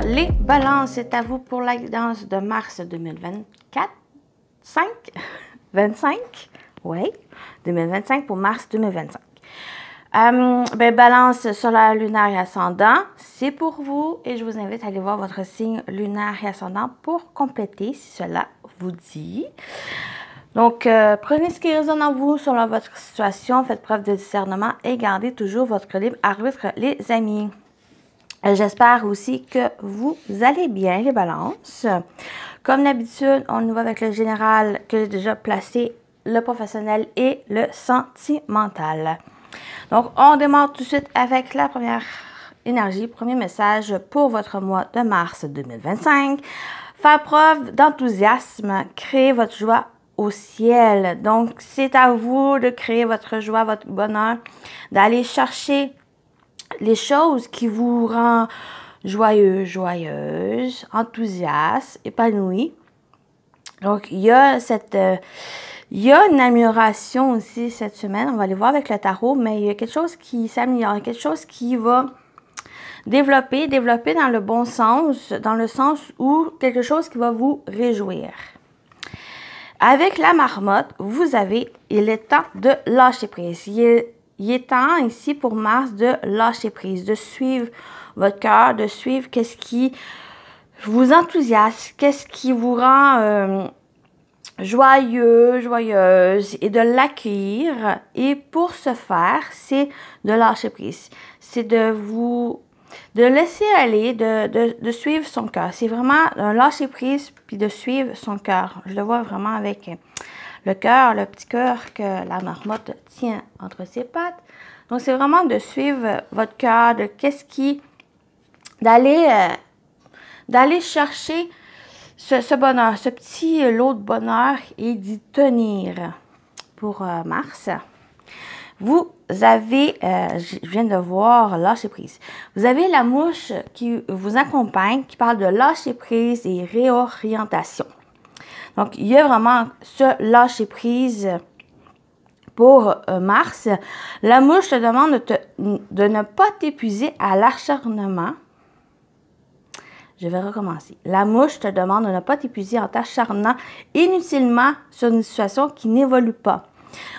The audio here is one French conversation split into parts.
les balances, c'est à vous pour la guidance de mars 2024. 25? Oui, 2025 pour mars 2025. Balance solaire, lunaire et ascendant, c'est pour vous et je vous invite à aller voir votre signe lunaire et ascendant pour compléter si cela vous dit. Donc, prenez ce qui résonne en vous selon votre situation, faites preuve de discernement et gardez toujours votre libre arbitre, les amis. J'espère aussi que vous allez bien, les balances. Comme d'habitude, on y va avec le général que j'ai déjà placé, le professionnel et le sentimental. Donc, on démarre tout de suite avec la première énergie, premier message pour votre mois de mars 2025. Faire preuve d'enthousiasme, créer votre joie au ciel. Donc, c'est à vous de créer votre joie, votre bonheur, d'aller chercher les choses qui vous rendent joyeux, joyeuse, enthousiaste, épanoui. Donc, il y a une amélioration aussi cette semaine. On va aller voir avec le tarot, mais il y a quelque chose qui s'améliore, quelque chose qui va développer dans le bon sens, dans le sens où quelque chose qui va vous réjouir. Avec la marmotte, il est temps de lâcher prise. Il est temps ici pour Mars de lâcher prise, de suivre votre cœur, de suivre qu'est-ce qui vous enthousiasme, qu'est-ce qui vous rend joyeux, joyeuse et de l'accueillir. Et pour ce faire, c'est de lâcher prise. C'est de laisser aller, de suivre son cœur. C'est vraiment un lâcher prise puis de suivre son cœur. Je le vois vraiment avec le cœur, le petit cœur que la marmotte tient entre ses pattes. Donc, c'est vraiment de suivre votre cœur, d'aller chercher ce bonheur, ce petit lot de bonheur et d'y tenir pour mars. Vous avez, je viens de voir lâcher prise. Vous avez la mouche qui vous accompagne, qui parle de lâcher prise et réorientation. Donc, il y a vraiment ce lâcher prise pour mars. La mouche te demande de ne pas t'épuiser à l'acharnement. Je vais recommencer. La mouche te demande de ne pas t'épuiser en t'acharnant inutilement sur une situation qui n'évolue pas.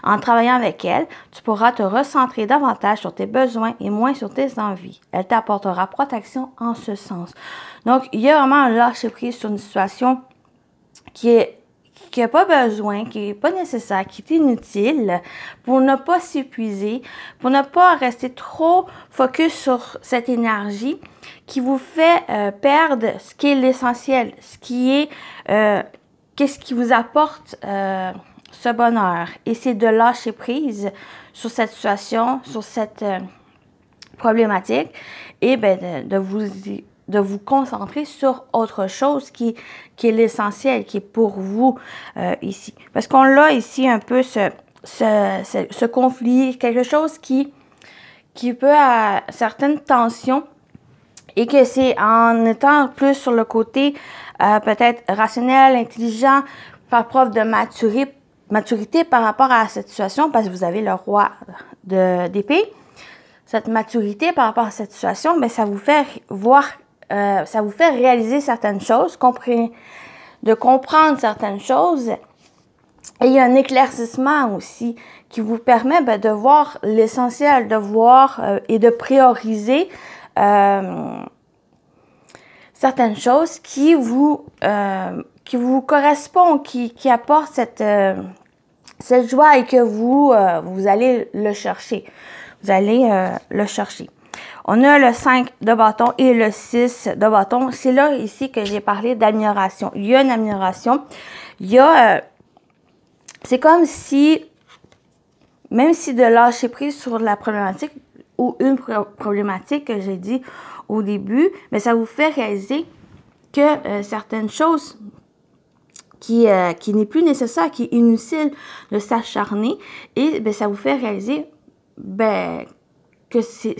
En travaillant avec elle, tu pourras te recentrer davantage sur tes besoins et moins sur tes envies. Elle t'apportera protection en ce sens. Donc, il y a vraiment un lâcher prise sur une situation qui n'a pas besoin, qui n'est pas nécessaire, qui est inutile, pour ne pas s'épuiser, pour ne pas rester trop focus sur cette énergie qui vous fait perdre ce qui est l'essentiel, qu'est-ce qui vous apporte ce bonheur. Et c'est de lâcher prise sur cette situation, sur cette problématique, et de vous concentrer sur autre chose qui est l'essentiel, qui est pour vous ici. Parce qu'on a ici un peu ce conflit, quelque chose qui peut à certaines tensions et que c'est en étant plus sur le côté peut-être rationnel, intelligent, faire preuve de maturité par rapport à cette situation parce que vous avez le roi d'épée. Cette maturité par rapport à cette situation, mais ça vous fait voir ça vous fait réaliser certaines choses, de comprendre certaines choses. Et il y a un éclaircissement aussi qui vous permet de voir l'essentiel, de voir et de prioriser certaines choses qui vous correspondent, qui apportent cette joie et que vous allez le chercher. Vous allez le chercher. On a le 5 de bâton et le 6 de bâton. C'est là, ici, que j'ai parlé d'amélioration. Il y a une amélioration. C'est comme si, même si de lâcher prise sur la problématique ou une problématique que j'ai dit au début, mais ça vous fait réaliser que certaines choses qui n'est plus nécessaire, qui est inutile de s'acharner, et ça vous fait réaliser que c'est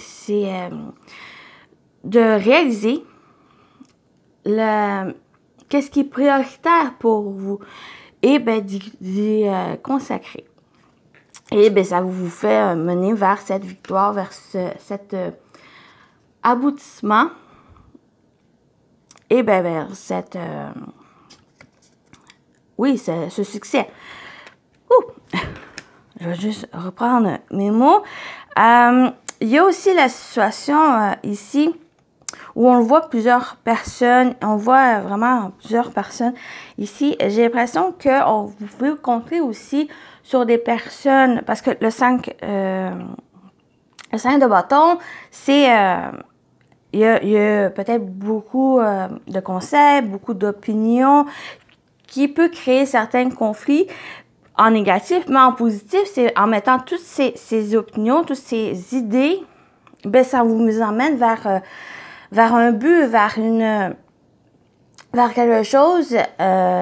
de réaliser qu'est-ce qui est prioritaire pour vous et d'y consacrer. Et ça vous fait mener vers cette victoire, vers cet aboutissement et bien vers cette... oui, ce succès. Ouh! Je vais juste reprendre mes mots. Il y a aussi la situation ici où on voit plusieurs personnes. On voit vraiment plusieurs personnes ici. J'ai l'impression que vous pouvez compter aussi sur des personnes, parce que le 5 de bâton, c'est... il y a peut-être beaucoup de conseils, beaucoup d'opinions qui peut créer certains conflits en négatif, mais en positif, c'est en mettant toutes ces opinions, toutes ces idées, ben ça vous emmène vers un but, vers quelque chose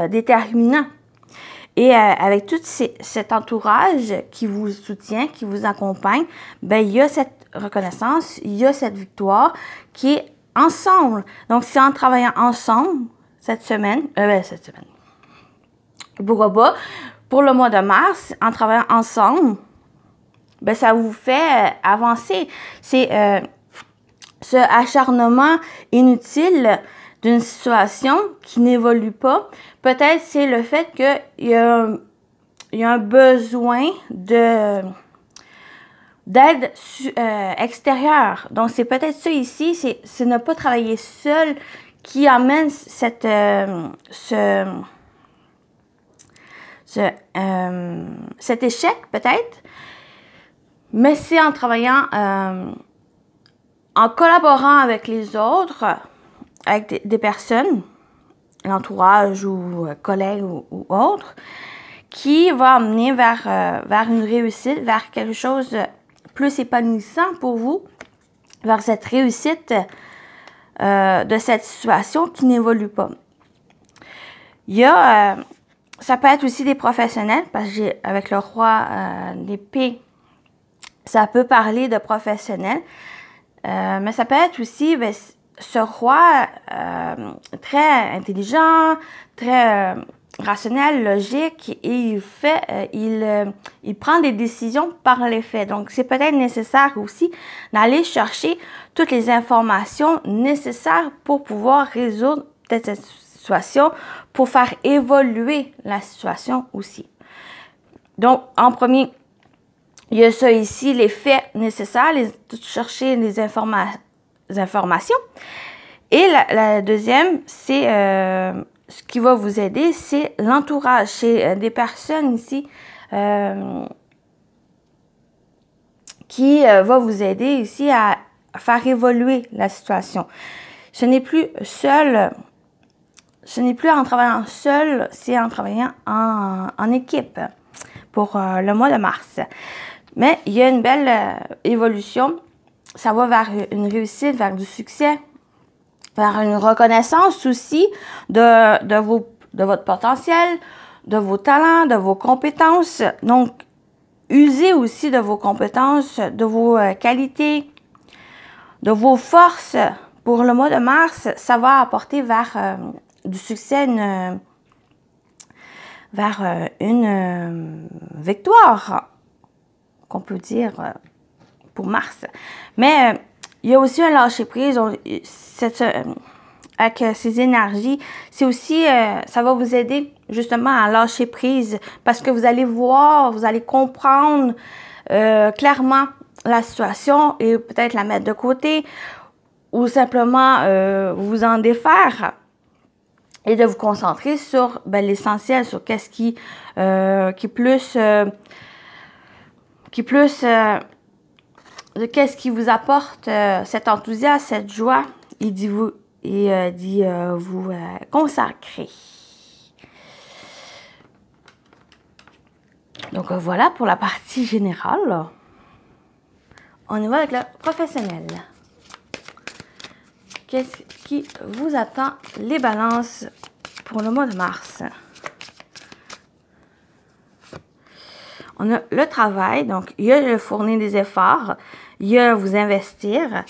déterminant. Et avec tout cet entourage qui vous soutient, qui vous accompagne, ben il y a cette reconnaissance, il y a cette victoire qui est ensemble. Donc, c'est en travaillant ensemble cette semaine, pourquoi pas, pour le mois de mars, en travaillant ensemble, ben ça vous fait avancer. C'est ce acharnement inutile d'une situation qui n'évolue pas. Peut-être c'est le fait qu'il y a un besoin d'aide extérieure. Donc, c'est peut-être ça ici, c'est ne pas travailler seul qui amène cet échec, peut-être. Mais c'est en travaillant, en collaborant avec les autres, avec des personnes, l'entourage ou collègues ou autres, qui va amener vers une réussite, vers quelque chose de plus épanouissant pour vous, vers cette réussite de cette situation qui n'évolue pas. Il y a, ça peut être aussi des professionnels, parce que avec le roi d'épée, ça peut parler de professionnels, mais ça peut être aussi ce roi très intelligent, très rationnel, logique, et il prend des décisions par les faits. Donc, c'est peut-être nécessaire aussi d'aller chercher toutes les informations nécessaires pour pouvoir résoudre cette situation, pour faire évoluer la situation aussi. Donc, en premier, il y a ça ici, les faits nécessaires, chercher les informations. Et la deuxième, c'est ce qui va vous aider, c'est l'entourage. C'est des personnes ici qui va vous aider ici à faire évoluer la situation. Ce n'est plus seul, ce n'est plus en travaillant seul, c'est en travaillant en équipe pour le mois de mars. Mais il y a une belle évolution. Ça va vers une réussite, vers du succès, vers une reconnaissance aussi de votre potentiel, de vos talents, de vos compétences. Donc, usez aussi de vos compétences, de vos qualités, de vos forces. Pour le mois de mars, ça va apporter vers du succès, vers une victoire, qu'on peut dire pour mars. Mais il y a aussi un lâcher-prise avec ces énergies. C'est aussi, ça va vous aider justement à lâcher prise parce que vous allez voir, vous allez comprendre clairement la situation et peut-être la mettre de côté ou simplement vous en défaire et de vous concentrer sur l'essentiel, sur qu'est-ce qui est plus... qu'est-ce qui vous apporte cet enthousiasme, cette joie, il dit vous consacrer. Donc voilà pour la partie générale. On y va avec le professionnel. Qu'est-ce qui vous attend, les balances, pour le mois de mars? On a le travail, donc il y a le fournir des efforts, il y a vous investir,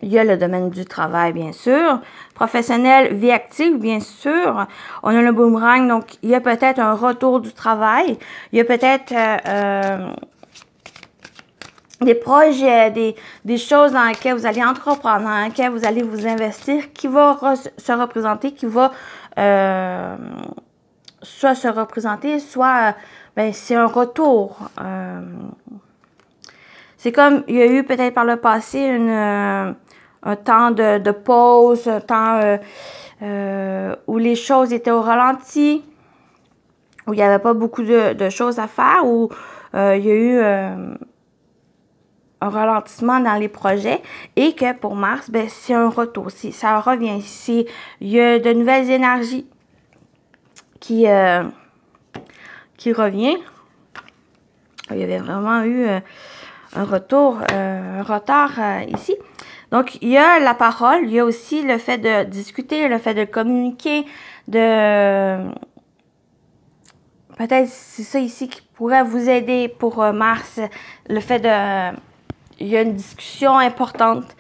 il y a le domaine du travail, bien sûr, professionnel, vie active, bien sûr. On a le boomerang, donc il y a peut-être un retour du travail, il y a peut-être des projets, des choses dans lesquelles vous allez entreprendre, dans lesquelles vous allez vous investir, qui va se représenter, qui va soit se représenter, soit ben, c'est un retour. C'est comme il y a eu peut-être par le passé un temps de pause, un temps où les choses étaient au ralenti, où il n'y avait pas beaucoup de choses à faire, où il y a eu un ralentissement dans les projets et que pour Mars, ben, c'est un retour, ça revient. Il y a de nouvelles énergies qui revient. Il y avait vraiment eu un retour, un retard ici. Donc, il y a la parole, il y a aussi le fait de discuter, le fait de communiquer, peut-être c'est ça ici qui pourrait vous aider pour Mars, le fait de... Il y a une discussion importante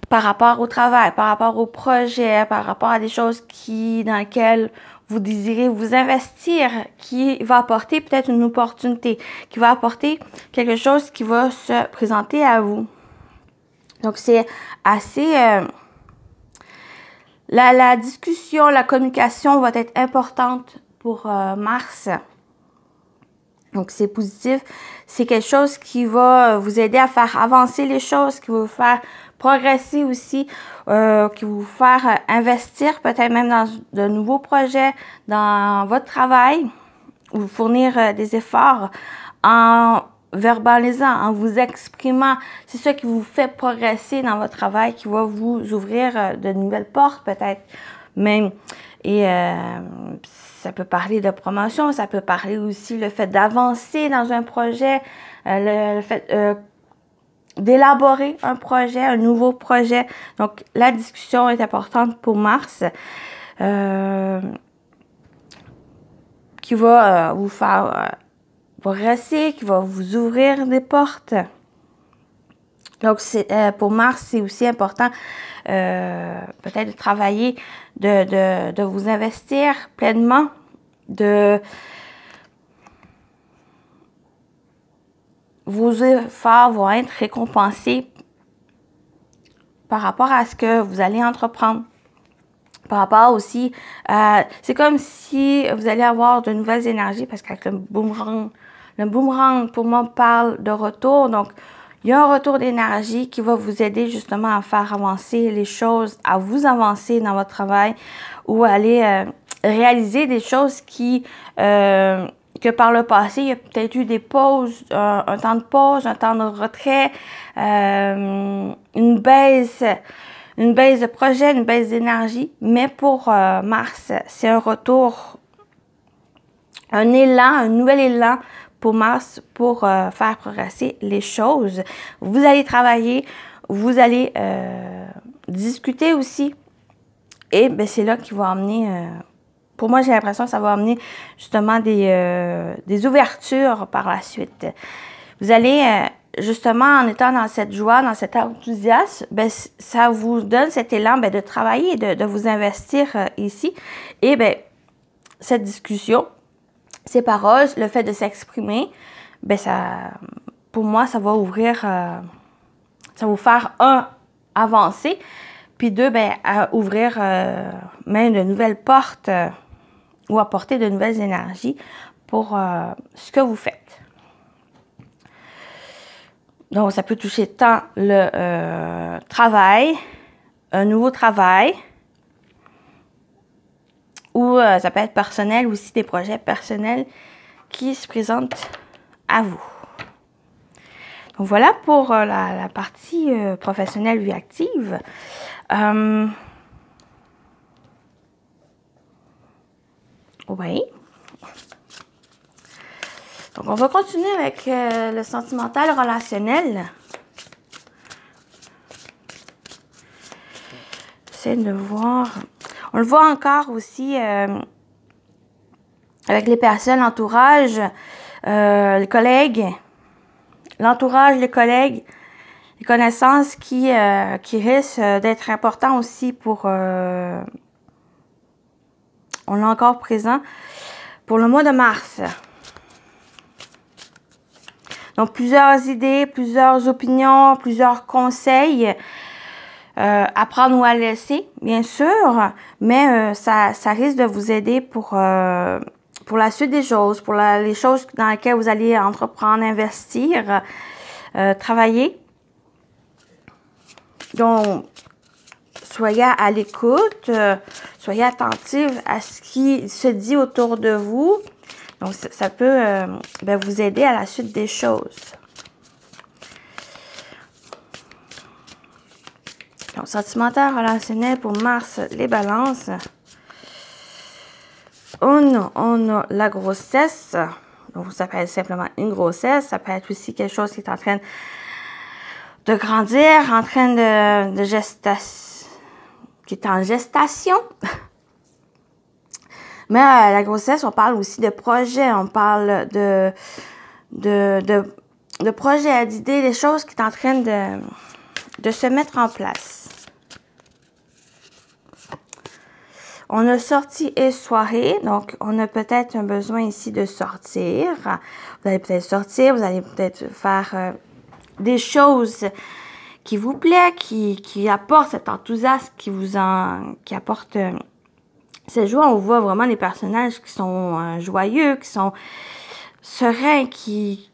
par rapport au travail, par rapport au projet, par rapport à des choses dans lesquelles vous désirez vous investir, qui va apporter peut-être une opportunité, qui va apporter quelque chose qui va se présenter à vous. Donc, c'est assez... la discussion, la communication va être importante pour Mars. Donc, c'est positif. C'est quelque chose qui va vous aider à faire avancer les choses, qui va vous faire progresser aussi, qui va vous faire investir peut-être même dans de nouveaux projets, dans votre travail, ou fournir des efforts en verbalisant, en vous exprimant. C'est ça qui vous fait progresser dans votre travail, qui va vous ouvrir de nouvelles portes peut-être même. Et ça peut parler de promotion, ça peut parler aussi le fait d'avancer dans un projet, le fait d'élaborer un projet, un nouveau projet. Donc, la discussion est importante pour Mars, qui va vous faire progresser, qui va vous ouvrir des portes. Donc, pour Mars, c'est aussi important peut-être de travailler, de vous investir pleinement, vos efforts vont être récompensés par rapport à ce que vous allez entreprendre. Par rapport aussi, c'est comme si vous allez avoir de nouvelles énergies, parce qu'avec le boomerang pour moi parle de retour. Donc, il y a un retour d'énergie qui va vous aider justement à faire avancer les choses, à vous avancer dans votre travail ou à aller réaliser des choses que par le passé, il y a peut-être eu des pauses, un temps de pause, un temps de retrait, une baisse de projet, une baisse d'énergie. Mais pour Mars, c'est un retour, un élan, un nouvel élan pour Mars pour faire progresser les choses. Vous allez travailler, vous allez discuter aussi. Et ben, c'est là qu'il va amener... pour moi, j'ai l'impression que ça va amener justement des ouvertures par la suite. Vous allez... justement, en étant dans cette joie, dans cet enthousiasme, ben, ça vous donne cet élan ben, de travailler, de vous investir ici. Et ben, cette discussion, ces paroles, le fait de s'exprimer, ben, pour moi, ça va ouvrir, ça va vous faire, avancer, puis deux, ben, ouvrir même de nouvelles portes ou apporter de nouvelles énergies pour ce que vous faites. Donc, ça peut toucher tant le travail, un nouveau travail, ou ça peut être personnel aussi, des projets personnels qui se présentent à vous. Donc, voilà pour la partie professionnelle vie active. Oui. Donc, on va continuer avec le sentimental relationnel. J'essaie de voir. On le voit encore aussi avec les personnes, l'entourage, les collègues. L'entourage, les collègues, les connaissances qui risquent d'être importants aussi pour... on l'a encore présent pour le mois de mars. Donc, plusieurs idées, plusieurs opinions, plusieurs conseils à prendre ou à laisser, bien sûr, mais ça risque de vous aider pour la suite des choses, pour les choses dans lesquelles vous allez entreprendre, investir, travailler. Donc, soyez à l'écoute, soyez attentive à ce qui se dit autour de vous. Donc, ça peut vous aider à la suite des choses. Donc, sentimental, relationnel pour Mars, les balances. On a la grossesse. Donc, ça peut être simplement une grossesse. Ça peut être aussi quelque chose qui est en train de grandir, en train de gestation, qui est en gestation. Mais la grossesse, on parle aussi de projets, on parle de projets, d'idées, des choses qui sont en train de se mettre en place. On a sortie et soirée, donc on a peut-être un besoin ici de sortir. Vous allez peut-être sortir, vous allez peut-être faire des choses qui vous plaisent, qui apportent cet enthousiasme, qui apporte cette joie. On voit vraiment les personnages qui sont joyeux, qui sont sereins, qui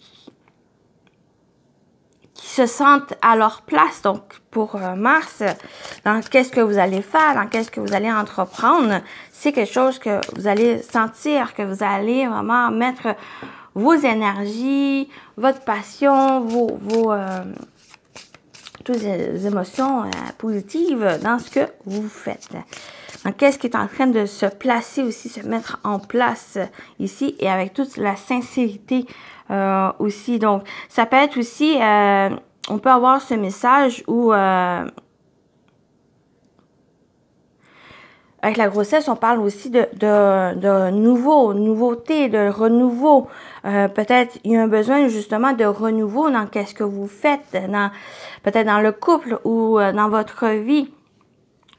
se sentent à leur place. Donc, pour Mars, dans qu'est-ce que vous allez faire, dans qu'est-ce que vous allez entreprendre, c'est quelque chose que vous allez sentir, que vous allez vraiment mettre vos énergies, votre passion, toutes les émotions positives dans ce que vous faites. Donc, qu'est-ce qui est en train de se placer aussi, se mettre en place ici et avec toute la sincérité aussi. Donc, ça peut être aussi, on peut avoir ce message où, avec la grossesse, on parle aussi de nouveauté, de renouveau. Peut-être il y a un besoin justement de renouveau dans qu'est-ce que vous faites, peut-être dans le couple ou dans votre vie.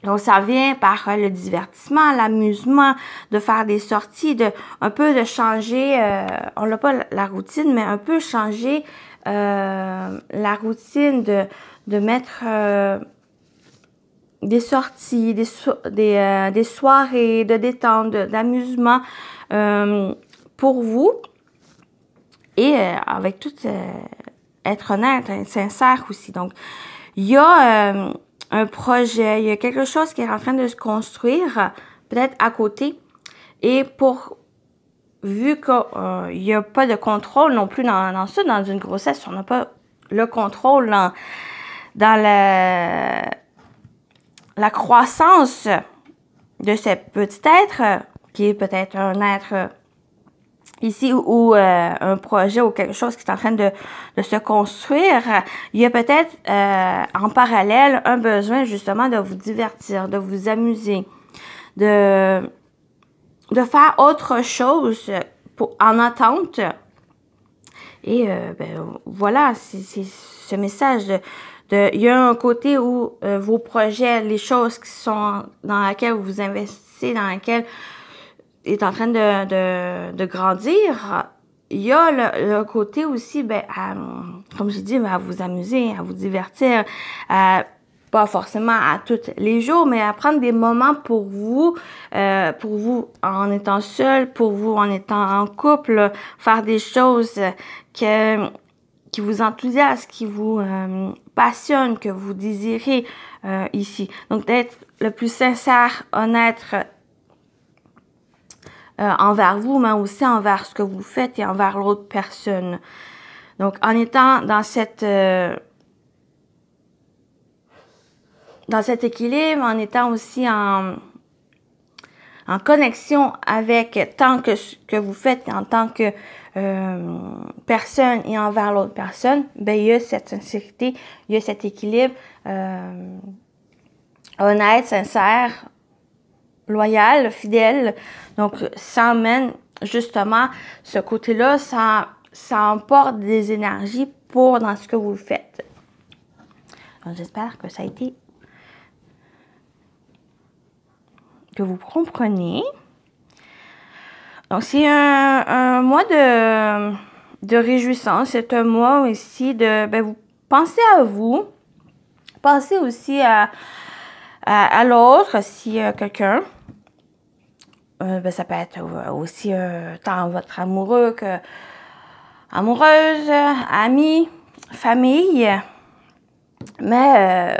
Donc, ça vient par le divertissement, l'amusement, de faire des sorties, un peu de changer, on n'a pas la routine, mais un peu changer la routine, de mettre des sorties, des soirées, de détente, d'amusement pour vous. Et avec tout, être honnête, être sincère aussi. Donc, il y a un projet, il y a quelque chose qui est en train de se construire, peut-être à côté. Et vu qu'il n'y a pas de contrôle non plus dans ça, dans une grossesse, on n'a pas le contrôle dans la croissance de ce petit être, qui est peut-être un être ici ou un projet ou quelque chose qui est en train de se construire, il y a peut-être en parallèle un besoin justement de vous divertir, de vous amuser, de faire autre chose en attente. Et voilà, c'est ce message il y a un côté où vos projets, les choses qui sont dans lesquelles vous investissez, dans lesquelles est en train de grandir, il y a le côté aussi, comme je dis, à vous amuser, à vous divertir, pas forcément à tous les jours, mais à prendre des moments pour vous en étant seul, pour vous en étant en couple, faire des choses qui vous enthousiasment, qui vous passionnent, que vous désirez ici. Donc, d'être le plus sincère, honnête, envers vous, mais aussi envers ce que vous faites et envers l'autre personne. Donc, en étant dans cet équilibre, en étant aussi en connexion avec tant que ce que vous faites en tant que personne et envers l'autre personne, il y a cette sincérité, il y a cet équilibre honnête, sincère, loyal, fidèle. Donc, ça emmène justement ce côté-là, ça emporte des énergies dans ce que vous faites. Donc, j'espère que ça a été, que vous comprenez. Donc, c'est un mois de réjouissance. C'est un mois aussi de, ben, vous pensez à vous. Pensez aussi à l'autre, si quelqu'un. Ben, ça peut être aussi tant votre amoureux que amoureuse, amis, famille. Mais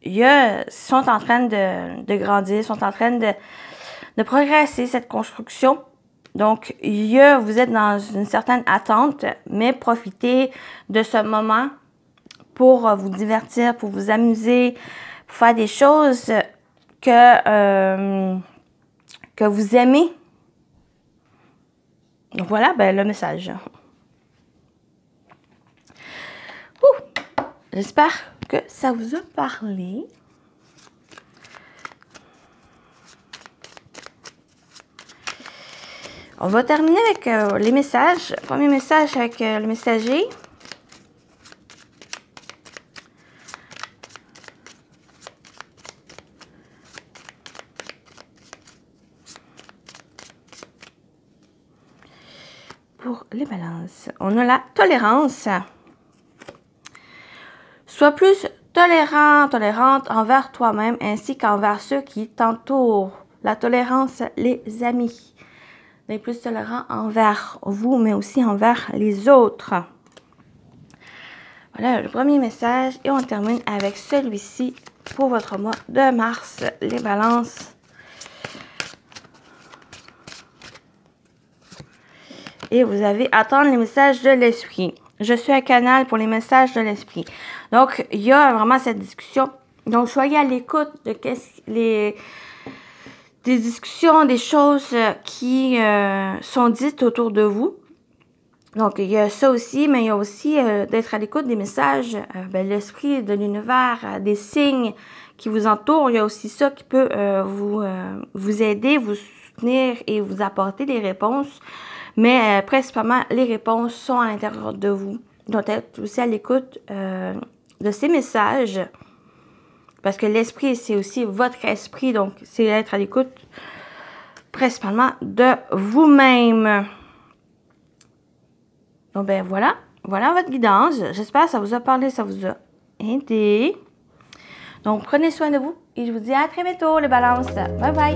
ils sont en train de grandir, sont en train de progresser cette construction. Donc, vous êtes dans une certaine attente, mais profitez de ce moment pour vous divertir, pour vous amuser, pour faire des choses que vous aimez. Donc voilà, ben, le message. J'espère que ça vous a parlé. On va terminer avec les messages. Premier message avec le messager. Pour les balances, on a la tolérance. Sois plus tolérant, tolérante envers toi-même ainsi qu'envers ceux qui t'entourent. La tolérance, les amis. D'être plus tolérant envers vous, mais aussi envers les autres. Voilà le premier message. Et on termine avec celui-ci pour votre mois de mars. Les balances. Et vous avez attendre les messages de l'esprit. Je suis un canal pour les messages de l'esprit. Donc, il y a vraiment cette discussion. Donc, soyez à l'écoute de des discussions, des choses qui sont dites autour de vous. Donc, il y a ça aussi, mais il y a aussi d'être à l'écoute des messages, l'esprit de l'univers, des signes qui vous entourent. Il y a aussi ça qui peut vous aider, vous soutenir et vous apporter des réponses. Mais principalement, les réponses sont à l'intérieur de vous. Donc, être aussi à l'écoute de ces messages. Parce que l'esprit, c'est aussi votre esprit. Donc, c'est être à l'écoute principalement de vous-même. Donc, ben voilà. Voilà votre guidance. J'espère que ça vous a parlé, ça vous a aidé. Donc, prenez soin de vous. Et je vous dis à très bientôt, les balances. Bye bye.